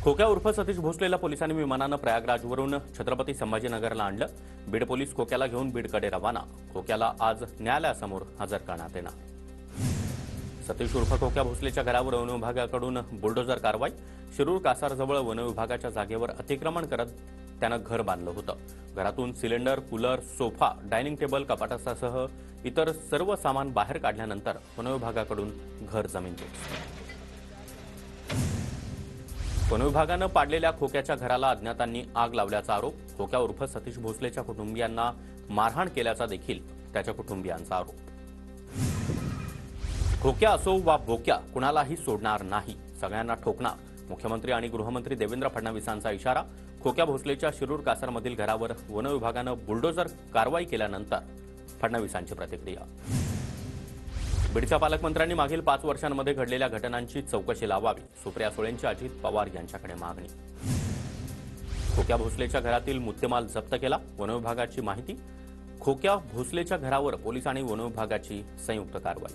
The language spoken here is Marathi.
खोक्या उर्फ सतीश भोसलेला पोलिसांनी विमानानं प्रयागराजवरून छत्रपती संभाजीनगरला आणलं। बीड पोलीस खोक्याला घेऊन बीडकडे रवाना। खोक्याला आज न्यायालयासमोर हजर करण्यात येणार। सतीश उर्फ खोक्या भोसलेच्या घरावर वन विभागाकडून बुलडोजर कारवाई। शिरूर कासारजवळ वन विभागाच्या जागेवर अतिक्रमण करत त्यानं घर बांधलं होतं। घरातून cylinder, cooler, sofa, dining table, कपाटासह इतर सर्व सामान बाहेर काढल्यानंतर वन विभागाकडून घर जमीन केलं। वन विभागानं पाडलेल्या खोक्याच्या घराला अज्ञातांनी आग लावल्याचा आरोप। खोक्या उर्फ सतीश भोसलेच्या कुटुंबियांना मारहाण केल्याचा देखील त्याच्या कुटुंबियांचा आरोप। खोक्या असो वा भोक्या कुणालाही सोडणार नाही, सगळ्यांना ठोकणार। मुख्यमंत्री आणि गृहमंत्री देवेंद्र फडणवीसांचा इशारा। खोक्या भोसलेच्या शिरूर कासारमधील घरावर वन विभागानं बुलडोजर कारवाई केल्यानंतर फडणवीसांची प्रतिक्रिया। बीडच्या पालकमंत्र्यांनी मागील 5 वर्षांमध्ये घडलेल्या घटनांची चौकशी लावावी। सुप्रिया सुळेंची अजित पवार यांच्याकडे मागणी। खोक्या भोसलेच्या घरातील मुद्देमाल जप्त केला, वन विभागाची माहिती। खोक्या भोसलेच्या घरावर पोलीस आणि वन विभागाची संयुक्त कारवाई।